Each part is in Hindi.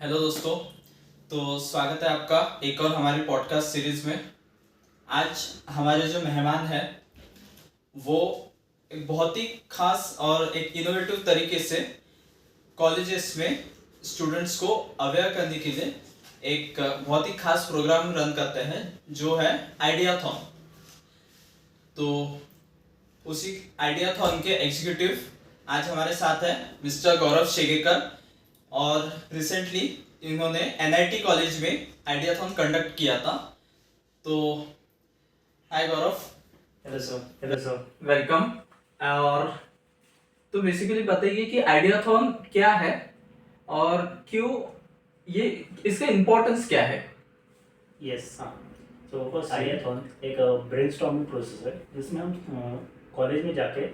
हेलो दोस्तों। तो स्वागत है आपका एक और हमारी पॉडकास्ट सीरीज़ में। आज हमारे जो मेहमान हैं वो एक बहुत ही खास और एक इनोवेटिव तरीके से कॉलेजेस में स्टूडेंट्स को अवेयर करने के लिए एक बहुत ही खास प्रोग्राम रन करते हैं जो है आइडियाथॉन। तो उसी आइडियाथॉन के एग्जीक्यूटिव आज हमारे साथ है मिस्टर गौरव शेगेकर, और रिसेंटली इन्होंने एनआईटी कॉलेज में आइडियाथॉन कंडक्ट किया था। तो hi Gaurav. Hello sir. Hello sir. Welcome. और तो बेसिकली बताइए कि आइडियाथॉन क्या है और क्यों ये इसका इम्पोर्टेंस क्या है। यस, हाँ। तो फर्स्ट आइडियाथॉन एक ब्रेनस्टॉर्मिंग प्रोसेस है जिसमें हम कॉलेज में जाके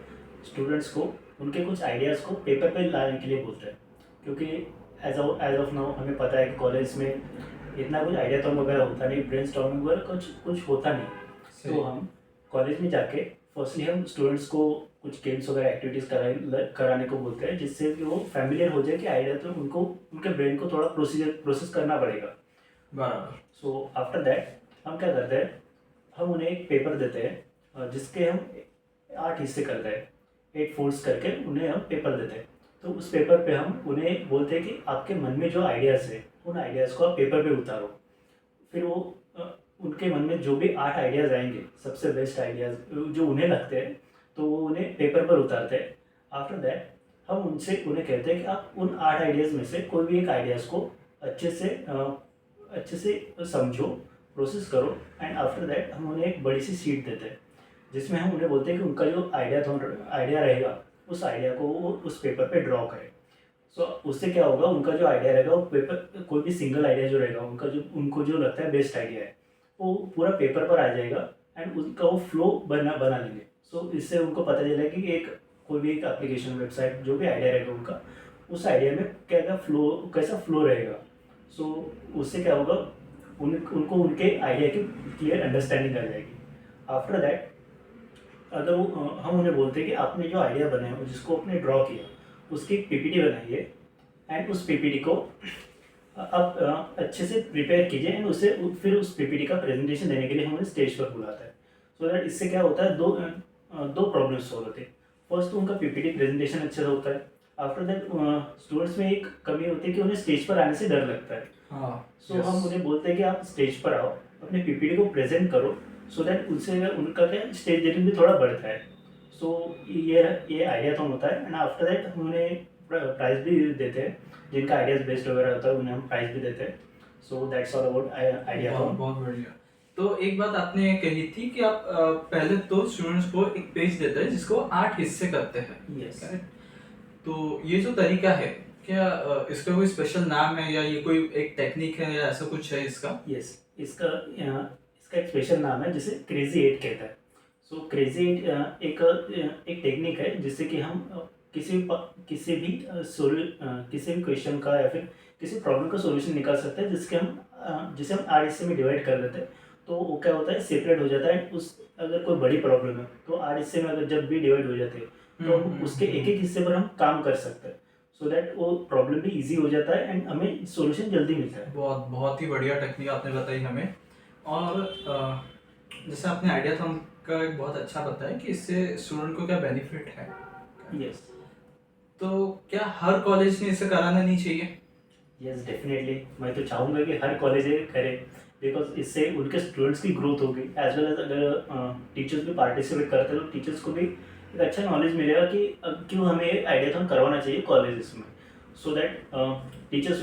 स्टूडेंट्स को उनके कुछ आइडियाज़ को पेपर पे लाने के लिए बोलते हैं, क्योंकि एज ऑफ नाउ हमें पता है कि कॉलेज में इतना कुछ आइडियाथॉन वगैरह होता नहीं, ब्रेनस्टॉर्मिंग वगैरह कुछ होता नहीं। तो हम कॉलेज में जाके फर्स्टली हम स्टूडेंट्स को कुछ गेम्स वगैरह एक्टिविटीज़ कराने को बोलते हैं, जिससे कि वो फैमिलियर हो जाए कि आइडिया तो उनको उनके ब्रेन को थोड़ा प्रोसेस करना पड़ेगा। बराबर। सो आफ्टर दैट हम क्या करते हैं, हम उन्हें एक पेपर देते हैं जिसके हम 8 हिस्से करते हैं, 8 फोल्ड्स करके उन्हें हम पेपर देते हैं। तो उस पेपर पे हम उन्हें बोलते हैं कि आपके मन में जो आइडियाज़ है उन आइडियाज़ को आप पेपर पे उतारो। फिर वो उनके मन में जो भी 8 आइडियाज़ आएंगे, सबसे बेस्ट आइडियाज़ जो उन्हें लगते हैं, तो वो उन्हें पेपर पर उतारते हैं। आफ्टर दैट हम उन्हें कहते हैं कि आप उन 8 आइडियाज़ में से कोई भी एक आइडियाज़ को अच्छे से समझो, प्रोसेस करो, एंड आफ्टर दैट हम उन्हें एक बड़ी सी शीट देते हैं जिसमें हम उन्हें बोलते हैं कि उनका जो आइडिया रहेगा उस आइडिया को वो उस पेपर पे ड्रॉ करें। सो उससे क्या होगा, उनका जो आइडिया रहेगा वो पेपर, कोई भी सिंगल आइडिया जो रहेगा उनको जो लगता है बेस्ट आइडिया है वो पूरा पेपर पर आ जाएगा एंड उनका वो फ्लो बना लेंगे। सो इससे उनको पता चलेगा कि कोई भी एक एप्लीकेशन, वेबसाइट, जो भी आइडिया रहेगा उनका, उस आइडिया में कैसा फ्लो रहेगा। सो उससे क्या होगा, उनको उनके आइडिया की क्लियर अंडरस्टैंडिंग आ जाएगी। आफ्टर दैट अगर हम उन्हें बोलते हैं कि आपने जो आइडिया बनाया हो, जिसको आपने ड्रॉ किया, उसकी एक पीपीटी बनाइए एंड उस पीपीटी को आप अच्छे से प्रिपेयर कीजिए एंड फिर उस पीपीटी का प्रेजेंटेशन देने के लिए हम उन्हें स्टेज पर बुलाते हैं। सो दैट इससे क्या होता है, दो प्रॉब्लम्स सॉल्व होते हैं। फर्स्ट, उनका पीपीटी प्रेजेंटेशन अच्छा होता है। आफ्टर दैट स्टूडेंट्स में एक कमी होती है कि उन्हें स्टेज पर आने से डर लगता है। सो हम उन्हें बोलते हैं कि आप स्टेज पर आओ, अपने पीपीटी को प्रेजेंट करो, सो दैट उनसे उनका क्या स्टेज डेयरिंग भी थोड़ा बढ़ता है। सो ये आइडियाथॉन होता है एंड आफ्टर दैट हम उन्हें प्राइज़ भी देते हैं, जिनका आइडियाज़ बेस्ट वगैरह होता है उन्हें हम प्राइज़ भी देते हैं। So that's all about ideathon. बहुत बढ़िया। तो एक बात आपने कही थी कि आप पहले तो स्टूडेंट्स को एक पेज देते हैं जिसको 8 हिस्से करते हैं। यस। तो ये जो तरीका है, क्या इसका कोई स्पेशल नाम है या ये कोई एक टेक्निक है या ऐसा कुछ है इसका? यस, इसका एक स्पेशल नाम है जिसे क्रेजी 8 कहता है। सो क्रेजी 8 एक टेक्निक है जिससे कि हम किसी भी क्वेश्चन का या फिर किसी प्रॉब्लम का सॉल्यूशन निकाल सकते हैं, जिसे हम 8 हिस्से में डिवाइड कर देते हैं। तो वो क्या होता है, सेपरेट हो जाता है। अगर कोई बड़ी प्रॉब्लम है तो 8 हिस्से में अगर जब भी डिवाइड हो जाते हैं तो उसके एक एक हिस्से पर हम काम कर सकते हैं, सो दैट वो प्रॉब्लम भी इजी हो जाता है एंड हमें सॉल्यूशन जल्दी मिलता है। बहुत बहुत ही बढ़िया टेक्निक आपने बताई हमें। और जैसे आपने आइडियाथॉन का एक बहुत अच्छा बताया कि इससे स्टूडेंट को क्या बेनिफिट है। यस। तो क्या हर कॉलेज ने इसे कराना नहीं चाहिए? यस, डेफिनेटली मैं तो चाहूँगा कि हर कॉलेज करे, बिकॉज इससे उनके स्टूडेंट्स की ग्रोथ होगी, एज वेल एज अगर टीचर्स भी पार्टिसिपेट करते हैं तो टीचर्स को भी एक अच्छा नॉलेज मिलेगा कि क्यों हमें आइडियाथॉन करवाना चाहिए कॉलेजेस में। सो दैट टीचर्स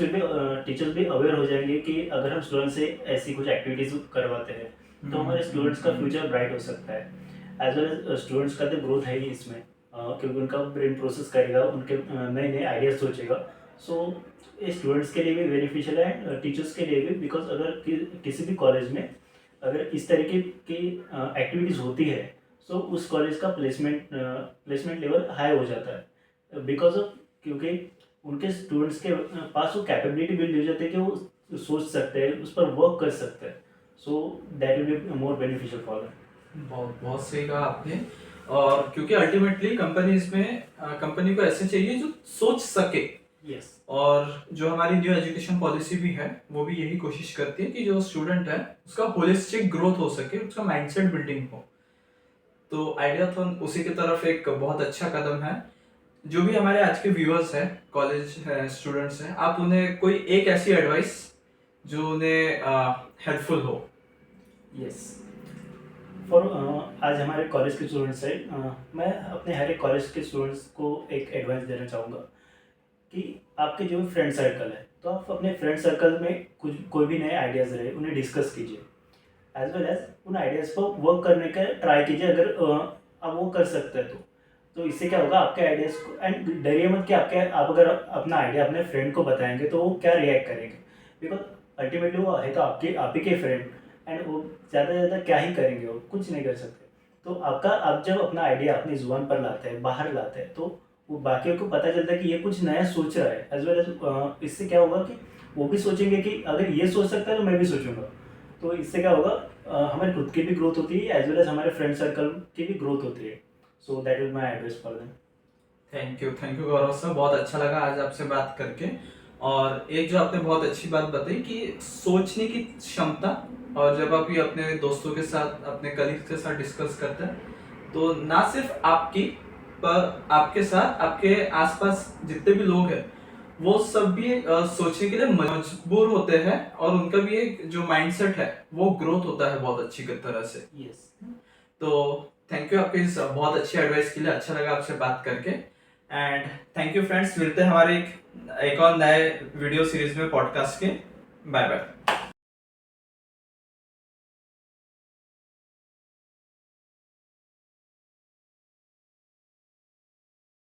भी अवेयर हो जाएंगे कि अगर हम स्टूडेंट्स से ऐसी कुछ एक्टिविटीज़ करवाते हैं तो हमारे स्टूडेंट्स का फ्यूचर ब्राइट हो सकता है। एज वेल एज स्टूडेंट्स का तो ग्रोथ है ही इसमें, क्योंकि उनका ब्रेन प्रोसेस करेगा, उनके नए नए आइडियाज सोचेगा। सो ये स्टूडेंट्स के लिए भी बेनिफिशियल है, टीचर्स के लिए भी, बिकॉज अगर किसी भी कॉलेज में अगर इस तरीके की एक्टिविटीज़ होती है सो उस कॉलेज का प्लेसमेंट लेवल हाई हो जाता है, बिकॉज ऑफ क्योंकि उनके स्टूडेंट्स के पास वो कैपेबिलिटी बिल्ड हो जाती है कि वो सोच सकते हैं, उस पर वर्क कर सकते हैं। So that will be more beneficial for them. बहुत बहुत सही कहा आपने। और क्योंकि अल्टीमेटली कंपनीज में कंपनी को ऐसे चाहिए जो सोच सके, यस। और जो हमारी न्यू एजुकेशन पॉलिसी भी है वो भी यही कोशिश करती है कि जो स्टूडेंट है उसका होलिस्टिक ग्रोथ हो सके, उसका माइंडसेट बिल्डिंग हो। तो आइडियाथॉन उसी की तरफ एक बहुत अच्छा कदम है। जो भी हमारे आज के व्यूअर्स हैं, कॉलेज है, स्टूडेंट्स हैं, आप उन्हें कोई एक ऐसी एडवाइस जो उन्हें हेल्पफुल हो। यस, फॉर आज हमारे कॉलेज के स्टूडेंट्स हैं, मैं अपने हर एक कॉलेज के स्टूडेंट्स को एक एडवाइस देना चाहूँगा कि आपके जो फ्रेंड सर्कल है, तो आप अपने फ्रेंड सर्कल में कुछ कोई भी नए आइडियाज़ रहे उन्हें डिस्कस कीजिए, एज वेल एज उन आइडियाज़ को वर्क करने का ट्राई कीजिए। अगर आप वो कर सकते हैं तो इससे क्या होगा, आपके आइडियाज़ को, एंड डरिए मत कि आप अगर अपना आइडिया अपने फ्रेंड को बताएंगे तो वो क्या रिएक्ट करेंगे, बिकॉज अल्टीमेटली वो है तो आप ही के फ्रेंड, एंड वो ज़्यादा से ज़्यादा क्या ही करेंगे, वो कुछ नहीं कर सकते। तो आप जब अपना आइडिया अपनी जुबान पर लाते हैं, बाहर लाते हैं, तो वो बाकियों को पता चलता है कि ये कुछ नया सोच रहा है, एज वेल एज इससे क्या होगा कि वो भी सोचेंगे कि अगर ये सोच सकता है तो मैं भी सोचूंगा। तो इससे क्या होगा, हमारी खुद की भी ग्रोथ होती है, एज वेल एज हमारे फ्रेंड सर्कल की भी ग्रोथ होती है। So that is my advice for them. Thank you Gaurav sir, बहुत अच्छा लगा आज आपसे बात करके। और एक जो आपने बहुत अच्छी बात बताई कि सोचने की क्षमता, और जब आप ये अपने दोस्तों के साथ, अपने कलीग्स के साथ डिस्कस करते हैं तो ना सिर्फ आपकी पर आपके साथ आपके आसपास जितने भी लोग हैं वो सब भी सोचने के लिए मजबूर होते हैं, और उनका भी एक जो माइंडसेट है वो ग्रोथ होता है बहुत अच्छी तरह से। यस। तो थैंक यू आपकी इस बहुत अच्छी एडवाइस के लिए, अच्छा लगा आपसे बात करके। एंड थैंक यू फ्रेंड्स, मिलते हैं हमारे एक और नए वीडियो सीरीज में, पॉडकास्ट के। Bye bye.